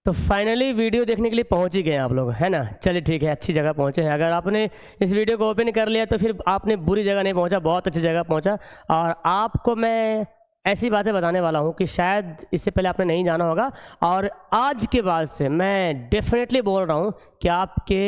तो finally video देखने के लिए पहुंच ही गए आप लोग, है ना। चलिए ठीक है, अच्छी जगह पहुंचे हैं। अगर आपने इस वीडियो को ओपन कर लिया तो फिर आपने बुरी जगह नहीं पहुंचा, बहुत अच्छी जगह पहुंचा। और आपको मैं ऐसी बातें बताने वाला हूं कि शायद इससे पहले आपने नहीं जाना होगा, और आज के बाद से मैं डेफिनेटली बोल रहा हूं कि आपके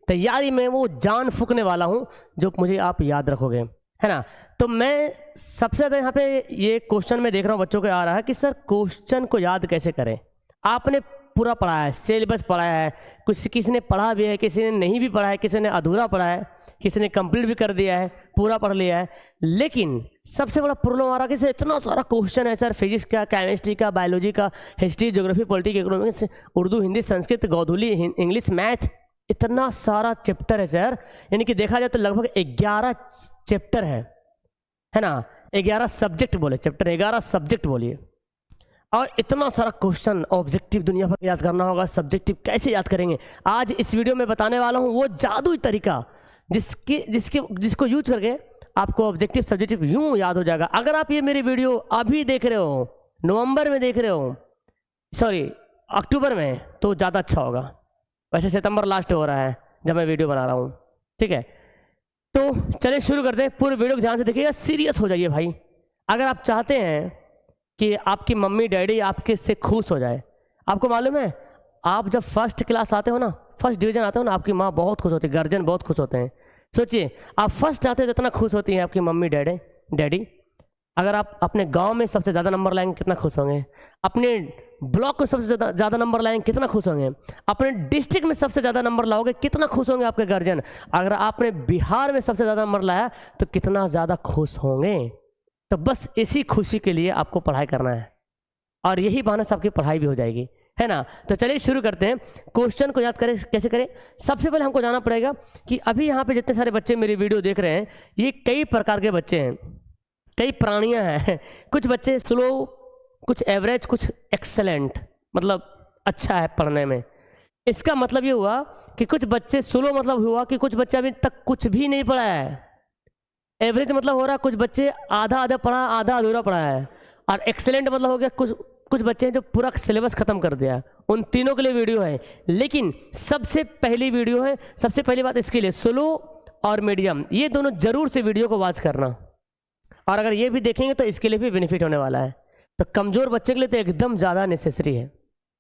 तैयारी में वो जान फूंकने वाला हूं जो मुझे आप याद रखोगे, है ना। तो मैं सबसे ज़्यादा यहाँ पे ये क्वेश्चन में देख रहा हूँ बच्चों को आ रहा है कि सर क्वेश्चन को याद कैसे करें। आपने पूरा पढ़ा है, सिलेबस पढ़ा है, कुछ किसी ने पढ़ा भी है, किसी ने नहीं भी पढ़ा है, किसी ने अधूरा पढ़ा है, किसी ने कंप्लीट भी कर दिया है, पूरा पढ़ लिया है। लेकिन सबसे बड़ा प्रॉब्लम आ रहा है कि सर इतना सारा क्वेश्चन है सर, फिजिक्स का, केमिस्ट्री का, बायोलॉजी का, history, geography, politics, economics, Urdu, Hindi, Sanskrit, Godhuli, English, math, इतना सारा चैप्टर है सर। यानी कि देखा जाए तो लगभग 11 चैप्टर है ना। 11 सब्जेक्ट बोले, चैप्टर 11 सब्जेक्ट बोलिए, और इतना सारा क्वेश्चन ऑब्जेक्टिव दुनिया भर याद करना होगा। सब्जेक्टिव कैसे याद करेंगे, आज इस वीडियो में बताने वाला हूँ वो जादुई तरीका जिसको यूज करके आपको ऑब्जेक्टिव सब्जेक्टिव यूं याद हो जाएगा। अगर आप ये मेरी वीडियो अभी देख रहे हो, नवंबर में देख रहे हो, सॉरी अक्टूबर में, तो ज़्यादा अच्छा होगा। वैसे सितंबर लास्ट हो रहा है जब मैं वीडियो बना रहा हूँ, ठीक है। तो चलिए शुरू करते हैं। पूरे वीडियो को ध्यान से देखिएगा, सीरियस हो जाइए भाई। अगर आप चाहते हैं कि आपकी मम्मी डैडी आपके से खुश हो जाए, आपको मालूम है आप जब फर्स्ट क्लास आते हो ना, फर्स्ट डिवीजन आते हो ना, आपकी माँ बहुत खुश होती है, गार्जियन बहुत खुश होते हैं। सोचिए आप फर्स्ट आते हो तो इतना खुश होती हैं आपकी मम्मी डैडी। अगर आप अपने गांव में सबसे ज़्यादा नंबर लाएंगे कितना खुश होंगे, अपने ब्लॉक में सबसे ज़्यादा नंबर लाएंगे कितना खुश होंगे, अपने डिस्ट्रिक्ट में सबसे ज़्यादा नंबर लाओगे कितना खुश होंगे आपके गार्जियन। अगर आपने बिहार में सबसे ज़्यादा नंबर लाया तो कितना ज़्यादा खुश होंगे। तो बस इसी खुशी के लिए आपको पढ़ाई करना है, और यही बहाने से आपकी पढ़ाई भी हो जाएगी, है ना। तो चलिए शुरू करते हैं। क्वेश्चन को याद करें कैसे करें। सबसे पहले हमको जानना पड़ेगा कि अभी यहाँ पे जितने सारे बच्चे मेरी वीडियो देख रहे हैं, ये कई प्रकार के बच्चे हैं, कई प्राणियाँ हैं। कुछ बच्चे स्लो, कुछ एवरेज, कुछ एक्सेलेंट, मतलब अच्छा है पढ़ने में। इसका मतलब ये हुआ कि कुछ बच्चे स्लो, मतलब हुआ कि कुछ बच्चे अभी तक कुछ भी नहीं पढ़ा है। एवरेज मतलब हो रहा कुछ बच्चे आधा पढ़ा, आधा अधूरा पढ़ा है। और एक्सेलेंट मतलब हो गया कुछ बच्चे हैं जो पूरा सिलेबस खत्म कर दिया। उन तीनों के लिए वीडियो है। लेकिन सबसे पहली वीडियो है, सबसे पहली बात इसके लिए स्लो और मीडियम, ये दोनों जरूर से वीडियो को वॉच करना। और अगर ये भी देखेंगे तो इसके लिए भी बेनिफिट होने वाला है। तो कमज़ोर बच्चे के लिए तो एकदम ज़्यादा नेसेसरी है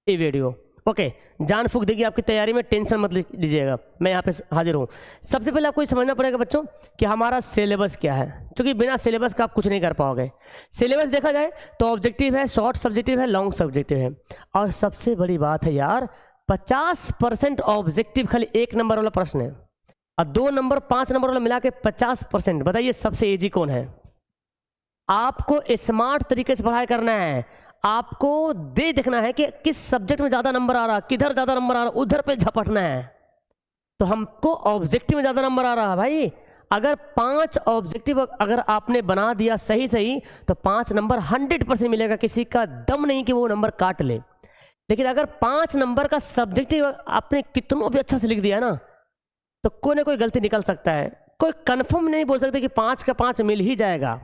ये वीडियो। ओके, जान फूंक देगी आपकी तैयारी में, टेंशन मत लीजिएगा, मैं यहाँ पे हाजिर हूँ। सबसे पहले आपको ये समझना पड़ेगा बच्चों कि हमारा सिलेबस क्या है, क्योंकि बिना सिलेबस का आप कुछ नहीं कर पाओगे। सिलेबस देखा जाए तो ऑब्जेक्टिव है, शॉर्ट सब्जेक्टिव है, लॉन्ग सब्जेक्टिव है। और सबसे बड़ी बात है यार, 50% ऑब्जेक्टिव खाली 1 नंबर वाला प्रश्न है, और 2 नंबर 5 नंबर वाला मिला के 50%। बताइए सबसे ईजी कौन है। आपको स्मार्ट तरीके से पढ़ाई करना है, आपको देखना है कि किस सब्जेक्ट में ज़्यादा नंबर आ रहा, किधर ज़्यादा नंबर आ रहा, उधर पे झपटना है। तो हमको ऑब्जेक्टिव में ज़्यादा नंबर आ रहा है भाई। अगर 5 ऑब्जेक्टिव अगर आपने बना दिया सही तो 5 नंबर 100% मिलेगा, किसी का दम नहीं कि वो नंबर काट ले। लेकिन अगर 5 नंबर का सब्जेक्टिव आपने कितनों भी अच्छा से लिख दिया ना, तो कोई ना कोई गलती निकल सकता है। कोई कन्फर्म नहीं बोल सकते कि 5 का 5 मिल ही जाएगा,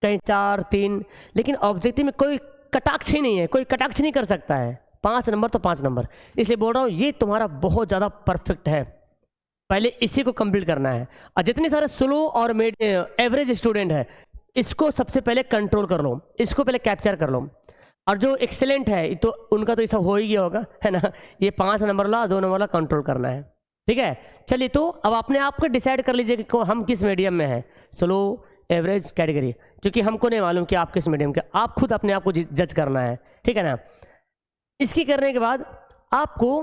कहीं 4, 3। लेकिन ऑब्जेक्टिव में कोई कटाक्ष ही नहीं है, कोई कटाक्ष नहीं कर सकता है। 5 नंबर तो 5 नंबर, इसलिए बोल रहा हूँ ये तुम्हारा बहुत ज़्यादा परफेक्ट है। पहले इसी को कंप्लीट करना है। और जितने सारे स्लो और एवरेज स्टूडेंट है, इसको सबसे पहले कंट्रोल कर लो, इसको पहले कैप्चर कर लो। और जो एक्सेलेंट है तो उनका तो ये सब हो ही गया होगा, है ना। ये 5 नंबर वाला, 2 नंबर वाला कंट्रोल करना है, ठीक है। चलिए तो अब अपने आप को डिसाइड कर लीजिए कि हम किस मीडियम में हैं, स्लो, एवरेज, कैटेगरी। क्योंकि हमको नहीं मालूम कि आप किस मीडियम के, आप खुद अपने आप को जज करना है, ठीक है ना। इसकी करने के बाद आपको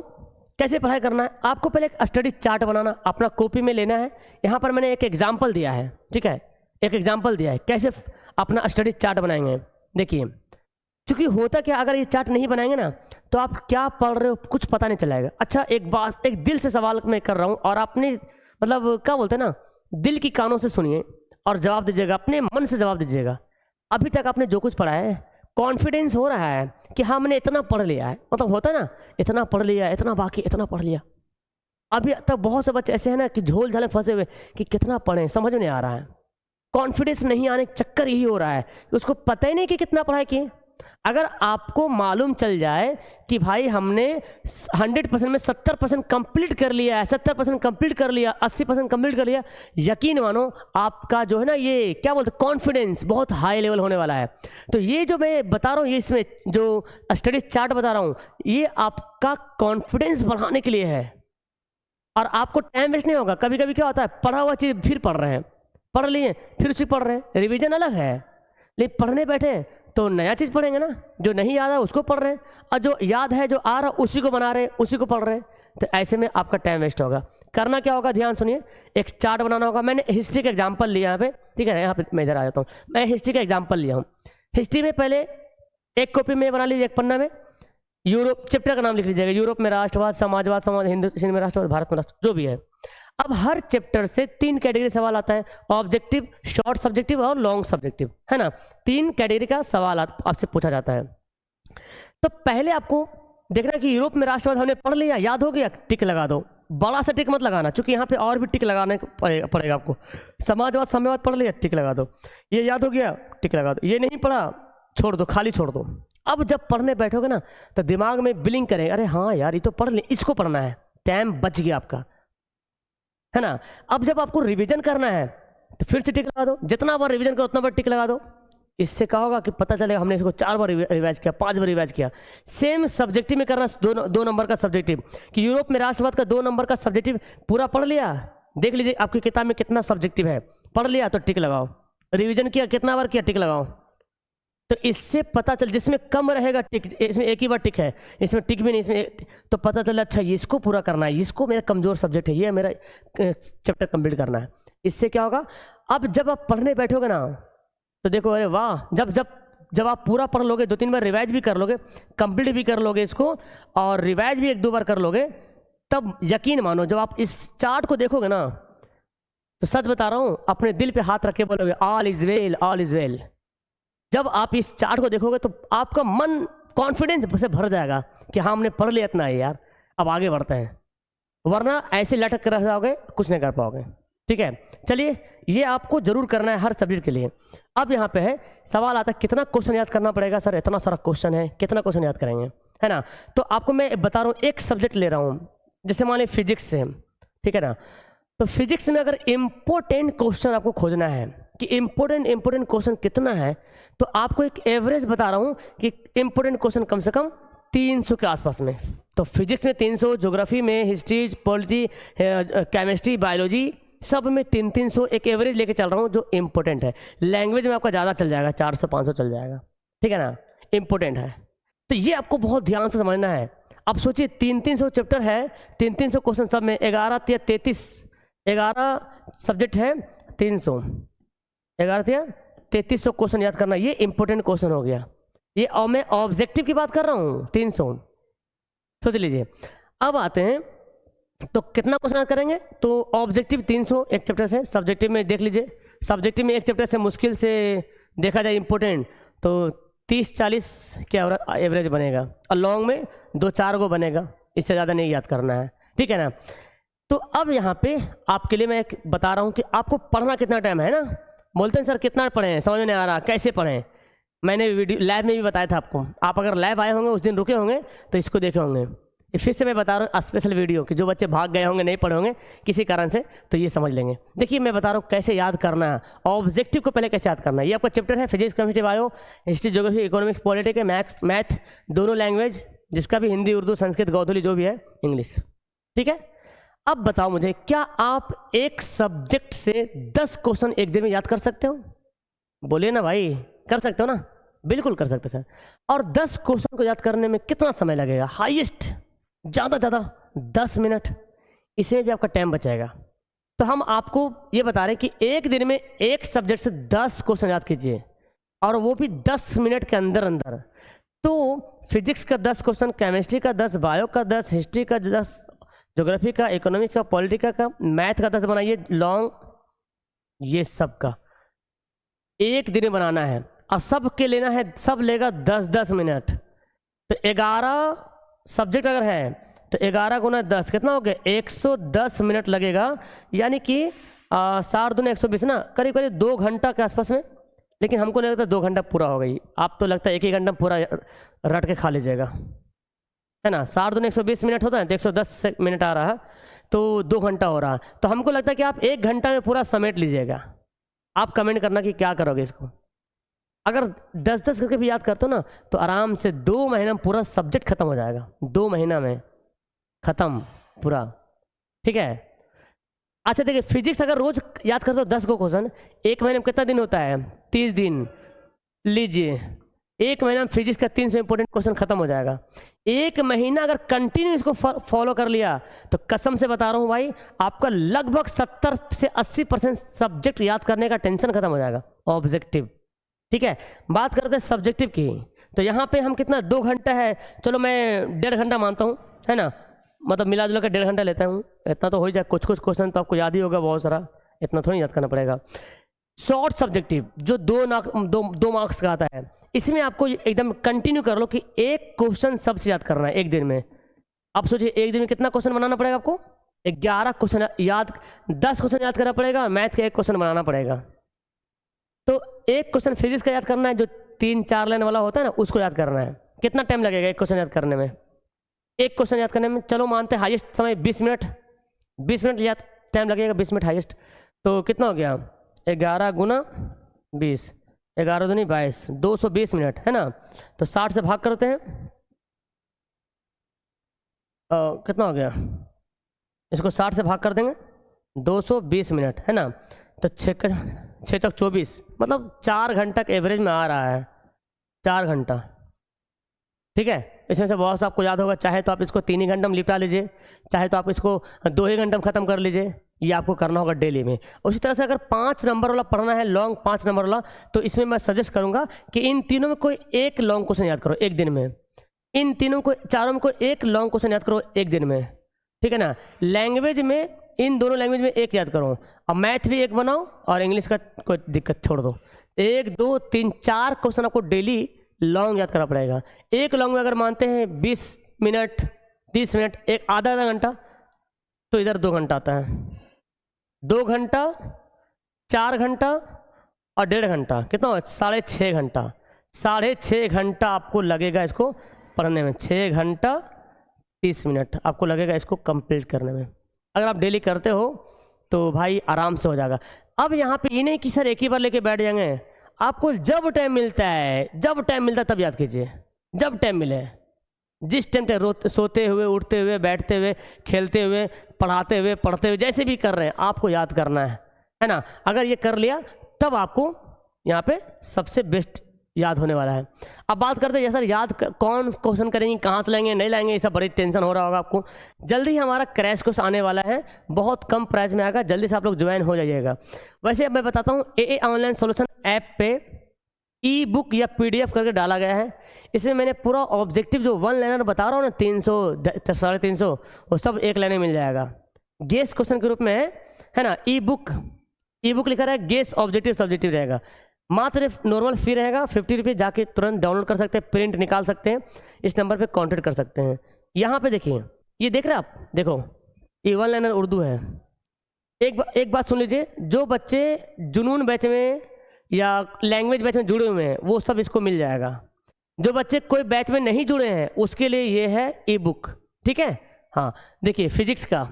कैसे पढ़ाई करना है, आपको पहले एक स्टडी चार्ट बनाना, अपना कॉपी में लेना है। यहाँ पर मैंने एक एग्जाम्पल दिया है, ठीक है, एक एग्जाम्पल दिया है कैसे अपना स्टडी चार्ट बनाएंगे। देखिए, क्योंकि होता क्या, अगर ये चार्ट नहीं बनाएंगे ना तो आप क्या पढ़ रहे हो कुछ पता नहीं चलाएगा। अच्छा, एक दिल से सवाल मैं कर रहा हूँ, और आपने मतलब क्या बोलते हैं ना, दिल की कानों से सुनिए और जवाब दीजिएगा, अपने मन से जवाब दीजिएगा। अभी तक आपने जो कुछ पढ़ा है, कॉन्फिडेंस हो रहा है कि हाँ मैंने इतना पढ़ लिया है, मतलब होता है ना, इतना पढ़ लिया, इतना बाकी, इतना पढ़ लिया। अभी तक बहुत से बच्चे ऐसे हैं ना कि झोल झाले फंसे हुए कि कितना पढ़ें, समझ में नहीं आ रहा है। कॉन्फिडेंस नहीं आने का चक्कर यही हो रहा है, उसको पता ही नहीं कि कितना पढ़ाई किए। अगर आपको मालूम चल जाए कि भाई हमने 100% में 70% कंप्लीट कर लिया है, 70% कंप्लीट कर लिया, 80% कंप्लीट कर लिया, यकीन मानो आपका जो है ना ये क्या बोलते हैं कॉन्फिडेंस बहुत हाई लेवल होने वाला है। तो ये जो मैं बता रहा हूँ, ये इसमें जो स्टडी चार्ट बता रहा हूँ, ये आपका कॉन्फिडेंस बढ़ाने के लिए है और आपको टाइम वेस्ट नहीं होगा। कभी कभी क्या होता है, पढ़ा हुआ चीज़ फिर पढ़ रहे हैं, पढ़ लिए फिर उसी पढ़ रहे हैं, रिवीजन अलग है, लेकिन पढ़ने बैठे तो नया चीज़ पढ़ेंगे ना, जो नहीं याद है उसको पढ़ रहे हैं और जो याद है जो आ रहा उसी को बना रहे हैं, उसी को पढ़ रहे हैं। तो ऐसे में आपका टाइम वेस्ट होगा। करना क्या होगा, ध्यान सुनिए, एक चार्ट बनाना होगा। मैंने हिस्ट्री का एग्जाम्पल लिया यहाँ पे, ठीक है, यहाँ पे मैं इधर आ जाता हूँ, मैं हिस्ट्री का एग्जाम्पल लिया हूँ। हिस्ट्री में पहले एक कॉपी में बना लीजिए, एक पन्ना में यूरोप, चैप्टर का नाम लिख लीजिएगा, यूरोप में राष्ट्रवाद, समाजवाद, हिंदुस्तान में राष्ट्रवाद, भारत में राष्ट्र, जो भी है। अब हर चैप्टर से 3 कैटेगरी सवाल आता है, ऑब्जेक्टिव, शॉर्ट सब्जेक्टिव और लॉन्ग सब्जेक्टिव, है ना। 3 कैटेगरी का सवाल आपसे पूछा जाता है। तो पहले आपको देखना कि यूरोप में राष्ट्रवाद हमने पढ़ लिया, याद हो गया, टिक लगा दो। बड़ा सा टिक मत लगाना, क्योंकि यहाँ पे और भी टिक लगाने पड़ेगा आपको। समाजवाद, साम्यवाद पढ़ लिया, टिक लगा दो। ये याद हो गया, टिक लगा दो। ये नहीं पढ़ा, छोड़ दो, खाली छोड़ दो। अब जब पढ़ने बैठोगे ना तो दिमाग में बिलिंग करें, अरे हाँ यार ये तो पढ़ ले, इसको पढ़ना है, टाइम बच गया आपका, है ना। अब जब आपको रिवीजन करना है तो फिर से टिक लगा दो, जितना बार रिवीजन करो उतना बार टिक लगा दो। इससे क्या होगा कि पता चलेगा हमने इसको 4 बार रिवाइज किया, 5 बार रिवाइज किया। सेम सब्जेक्टिव में करना, 2 नंबर का सब्जेक्टिव, कि यूरोप में राष्ट्रवाद का 2 नंबर का सब्जेक्टिव पूरा पढ़ लिया, देख लीजिए आपकी किताब में कितना सब्जेक्टिव है, पढ़ लिया तो टिक लगाओ। रिवीजन किया, कितना बार किया, टिक लगाओ। तो इससे पता चल, जिसमें कम रहेगा टिक, इसमें एक ही बार टिक है, इसमें टिक भी नहीं, इसमें, तो पता चला अच्छा ये इसको पूरा करना है, इसको मेरा कमजोर सब्जेक्ट है, ये मेरा चैप्टर कंप्लीट करना है। इससे क्या होगा, अब जब आप पढ़ने बैठोगे ना तो देखो, अरे वाह, जब आप पूरा पढ़ लोगे, 2-3 बार रिवाइज भी कर लोगे, कंप्लीट भी कर लोगे इसको, और रिवाइज भी 1-2 बार कर लोगे, तब यकीन मानो जब आप इस चार्ट को देखोगे ना तो सच बता रहा हूँ, अपने दिल पे हाथ रख के बोलोगे all is well, all is well. जब आप इस चार्ट को देखोगे तो आपका मन कॉन्फिडेंस से भर जाएगा कि हाँ हमने पढ़ लिया इतना है यार, अब आगे बढ़ते हैं, वरना ऐसे लटक कर रह जाओगे, कुछ नहीं कर पाओगे। ठीक है, चलिए ये आपको जरूर करना है हर सब्जेक्ट के लिए। अब यहाँ पे है सवाल आता है कितना क्वेश्चन याद करना पड़ेगा सर, इतना सारा क्वेश्चन है, कितना क्वेश्चन याद करेंगे, है ना। तो आपको मैं बता रहा हूँ, एक सब्जेक्ट ले रहा हूँ, जैसे मान लीजिए फिजिक्स से, ठीक है ना। तो फिजिक्स में अगर इम्पोर्टेंट क्वेश्चन आपको खोजना है कि इम्पोर्टेंट क्वेश्चन कितना है, तो आपको एक एवरेज बता रहा हूँ कि इम्पोर्टेंट क्वेश्चन कम से कम 300 के आसपास में। तो फिजिक्स में 300, ज्योग्राफी में, हिस्ट्री, पॉलिटी, केमिस्ट्री, बायोलॉजी, सब में 300 एक एवरेज लेके चल रहा हूँ जो इम्पोर्टेंट है। लैंग्वेज में आपका ज़्यादा चल जाएगा, 400-500 चल जाएगा, ठीक है ना, इम्पोर्टेंट है। तो ये आपको बहुत ध्यान से समझना है। अब सोचिए 300 चैप्टर है, 300 क्वेश्चन, सब में 11 सब्जेक्ट है, 300, 3300 क्वेश्चन याद करना, ये इंपॉर्टेंट क्वेश्चन हो गया। ये और मैं ऑब्जेक्टिव की बात कर रहा हूँ, 300, सोच लीजिए। अब आते हैं तो कितना क्वेश्चन याद करेंगे, तो ऑब्जेक्टिव 300 एक चैप्टर से, सब्जेक्टिव में देख लीजिए, सब्जेक्टिव में एक चैप्टर से मुश्किल से देखा जाए इंपॉर्टेंट तो 30-40 के एवरेज बनेगा, और लॉन्ग में 2-4 गो बनेगा, इससे ज़्यादा नहीं याद करना है, ठीक है ना। तो अब यहाँ पे आपके लिए मैं बता रहा हूँ कि आपको पढ़ना कितना टाइम है ना। बोलते हैं सर कितना पढ़ें, समझ में नहीं आ रहा, कैसे पढ़ें। मैंने वीडियो लाइव में भी बताया था आपको, आप अगर लाइव आए होंगे उस दिन रुके होंगे तो इसको देखे होंगे। फिर से मैं बता रहा हूँ स्पेशल वीडियो कि जो बच्चे भाग गए होंगे, नहीं पढ़े होंगे किसी कारण से, तो ये समझ लेंगे। देखिए मैं बता रहा हूँ कैसे याद करना है, ऑब्जेक्टिव को पहले कैसे याद करना है। ये आपका चैप्टर है physics, chemistry, bio, history, geography, economics, politics, math, दोनों लैंग्वेज, जिसका भी हिंदी, उर्दू, संस्कृत, गौधली जो भी है, इंग्लिश, ठीक है। अब बताओ मुझे, क्या आप एक सब्जेक्ट से 10 क्वेश्चन एक दिन में याद कर सकते हो? बोलिए ना भाई, कर सकते हो ना? बिल्कुल कर सकते सर। और 10 क्वेश्चन को याद करने में कितना समय लगेगा? हाईएस्ट ज़्यादा 10 मिनट, इसमें भी आपका टाइम बचाएगा। तो हम आपको ये बता रहे हैं कि एक दिन में एक सब्जेक्ट से 10 क्वेश्चन याद कीजिए, और वो भी 10 मिनट के अंदर अंदर। तो फिजिक्स का 10 क्वेश्चन, केमिस्ट्री का 10, बायो का 10, हिस्ट्री का 10, ज्योग्राफी का, इकोनॉमिक्स का, पॉलिटिक्स का, मैथ का 10 बनाइए लॉन्ग, ये सब का एक दिन में बनाना है, और सब के लेना है, सब लेगा 10-10 मिनट। तो 11 सब्जेक्ट अगर है तो 11 गुना 10 कितना हो गया? 110 मिनट लगेगा, यानी कि 7 दूनी 120 ना, करीब 2 घंटा के आसपास में लेकिन हमको नहीं लगता 2 घंटा पूरा हो गई। आप तो लगता है 1 ही घंटा पूरा रट के खा लीजिएगा, है ना। 60 दूनी 120 मिनट होता है तो 110 मिनट आ रहा है, तो 2 घंटा हो रहा है। तो हमको लगता है कि आप 1 घंटा में पूरा समेट लीजिएगा। आप कमेंट करना कि क्या करोगे इसको। अगर 10-10 करके भी याद करते हो ना तो आराम से 2 महीना में पूरा सब्जेक्ट खत्म हो जाएगा, 2 महीना में खत्म पूरा, ठीक है। अच्छा देखिए, फिजिक्स अगर रोज याद करते हो 10 को क्वेश्चन, 1 महीने में कितना दिन होता है? 30 दिन। लीजिए 1 महीना में फिजिक्स का 300 इंपॉर्टेंट क्वेश्चन खत्म हो जाएगा। 1 महीना अगर कंटिन्यू इसको फॉलो कर लिया तो कसम से बता रहा हूँ भाई, आपका लगभग 70 से 80% सब्जेक्ट याद करने का टेंशन खत्म हो जाएगा। ऑब्जेक्टिव, ठीक है। बात करते हैं सब्जेक्टिव की, तो यहाँ पे हम कितना 2 घंटा है, चलो मैं 1.5 घंटा मानता हूँ, है ना। मतलब मिला जुला कर 1.5 घंटा लेता हूँ, इतना तो हो ही जाए। कुछ कुछ क्वेश्चन तो आपको याद ही होगा बहुत सारा, इतना थोड़ी याद करना पड़ेगा। शॉर्ट सब्जेक्टिव जो 2 मार्क्स का आता है, इसमें आपको एकदम कंटिन्यू कर लो कि 1 क्वेश्चन सबसे याद करना है 1 दिन में। आप सोचिए 1 दिन में कितना क्वेश्चन बनाना पड़ेगा आपको? 11 क्वेश्चन याद, 10 क्वेश्चन याद करना पड़ेगा, मैथ का 1 क्वेश्चन बनाना पड़ेगा। तो 1 क्वेश्चन फिजिक्स का याद करना है जो 3-4 लाइन वाला होता है ना, उसको याद करना है। कितना टाइम लगेगा 1 क्वेश्चन याद करने में? 1 क्वेश्चन याद करने में चलो मानते हैं हाईएस्ट समय 20 मिनट, 20 मिनट याद टाइम लगेगा, 20 मिनट हाईएस्ट। तो कितना हो गया? 11 गुना 20, 11 दूनी 22, 220 मिनट, है ना। तो 60 से भाग करते हैं, कितना हो गया? इसको 60 से भाग कर देंगे, 220 मिनट, है ना। तो 6 तक 24, मतलब 4 घंटा का एवरेज में आ रहा है, 4 घंटा, ठीक है। इसमें से बहुत सा आपको याद होगा, चाहे तो आप इसको 3 ही घंटा में निपटा लीजिए, चाहे तो आप इसको 2 ही घंटा में ख़त्म कर लीजिए, ये आपको करना होगा डेली में। उसी तरह से अगर 5 नंबर वाला पढ़ना है, लॉन्ग 5 नंबर वाला, तो इसमें मैं सजेस्ट करूंगा कि इन तीनों में कोई एक लॉन्ग क्वेश्चन याद करो 1 दिन में। इन तीनों को, चारों में कोई एक लॉन्ग क्वेश्चन याद करो 1 दिन में, ठीक है ना। लैंग्वेज में इन दोनों लैंग्वेज में 1 याद करो, और मैथ भी 1 बनाओ, और इंग्लिश का कोई दिक्कत छोड़ दो। 1, 2, 3, 4 क्वेश्चन आपको डेली लॉन्ग याद करना पड़ेगा। 1 लॉन्ग में अगर मानते हैं 20 मिनट, 30 मिनट, एक आधा घंटा, तो इधर 2 घंटा आता है। 2 घंटा, 4 घंटा और 1.5 घंटा, कितना हो? 6.5 घंटा। 6.5 घंटा आपको लगेगा इसको पढ़ने में, 6 घंटा 30 मिनट आपको लगेगा इसको कंप्लीट करने में। अगर आप डेली करते हो तो भाई आराम से हो जाएगा। अब यहाँ पे ये नहीं कि सर 1 ही बार लेके बैठ जाएंगे, आपको जब टाइम मिलता है, जब टाइम मिलता है तब याद कीजिए, जब टाइम मिले, जिस टाइम पे सोते हुए, उठते हुए, बैठते हुए, खेलते हुए, पढ़ाते हुए, पढ़ते हुए, जैसे भी कर रहे हैं आपको याद करना है ना। अगर ये कर लिया तब आपको यहाँ पे सबसे बेस्ट याद होने वाला है। अब बात करते हैं सर याद कौन क्वेश्चन करेंगे, कहाँ से लाएंगे, नहीं लाएंगे, ये सब बड़ी टेंशन हो रहा होगा आपको। जल्दी ही हमारा क्रैश कोर्स आने वाला है, बहुत कम प्राइस में आएगा, जल्दी से आप लोग ज्वाइन हो जाइएगा। वैसे अब मैं बताता हूँ, AA ऑनलाइन सोल्यूशन ऐप पे ई बुक या PDF करके डाला गया है। इसमें मैंने पूरा ऑब्जेक्टिव जो 1 लाइनर बता रहा हूँ ना, 300 350, वो सब 1 लाइन में मिल जाएगा। गेस क्वेश्चन के रूप में है ना। ई बुक लिखा रहेगा, गेस ऑब्जेक्टिव सब्जेक्टिव रहेगा। मात्र नॉर्मल फी रहेगा 50 रुपये, जाके तुरंत डाउनलोड कर सकते हैं, प्रिंट निकाल सकते हैं, इस नंबर पे कांटेक्ट कर सकते हैं। यहाँ पे देखिए, ये देख रहे हैं आप, देखो ये 1 लाइनर उर्दू है। एक बात सुन लीजिए, जो बच्चे जुनून बैच में या लैंग्वेज बैच में जुड़े हुए हैं वो सब इसको मिल जाएगा। जो बच्चे कोई बैच में नहीं जुड़े हैं उसके लिए ये है ई बुक, ठीक है। हाँ देखिए, फिजिक्स का,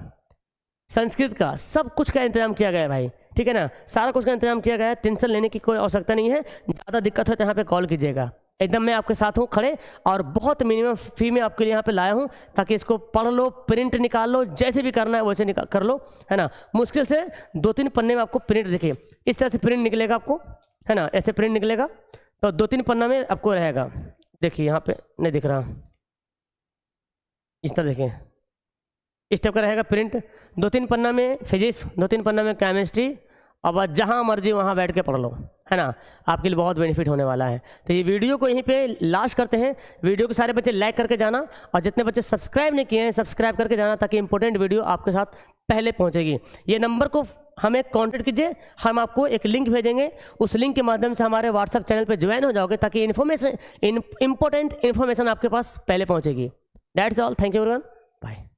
संस्कृत का, सब कुछ का इंतजाम किया गया है भाई, ठीक है ना। सारा कुछ का इंतजाम किया गया है, टेंशन लेने की कोई आवश्यकता नहीं है। ज़्यादा दिक्कत हो तो यहाँ पे कॉल कीजिएगा, एकदम मैं आपके साथ हूँ खड़े, और बहुत मिनिमम फी में आपके लिए यहाँ पे लाया हूँ ताकि इसको पढ़ लो, प्रिंट निकाल लो, जैसे भी करना है वैसे कर लो, है ना। मुश्किल से 2-3 पन्ने में आपको प्रिंट देखिए, इस तरह से प्रिंट निकलेगा आपको, है ना, ऐसे प्रिंट निकलेगा। तो 2-3 पन्ना में आपको रहेगा। देखिए यहाँ पे नहीं दिख रहा, इस तरह देखिए, इस टाइप का रहेगा प्रिंट। 2-3 पन्ना में फिजिक्स, 2-3 पन्ना में केमिस्ट्री, अब जहाँ मर्जी वहाँ बैठ के पढ़ लो, है ना। आपके लिए बहुत बेनिफिट होने वाला है। तो ये वीडियो को यहीं पे लास्ट करते हैं। वीडियो को सारे बच्चे लाइक करके जाना, और जितने बच्चे सब्सक्राइब नहीं किए हैं सब्सक्राइब करके जाना, ताकि इंपॉर्टेंट वीडियो आपके साथ पहले पहुँचेगी। ये नंबर को हमें कॉन्टेक्ट कीजिए, हम आपको एक लिंक भेजेंगे, उस लिंक के माध्यम से हमारे व्हाट्सएप चैनल पर ज्वाइन हो जाओगे, ताकि इंपॉर्टेंट इन्फॉर्मेशन आपके पास पहले पहुँचेगी। That's all, thank you everyone, bye.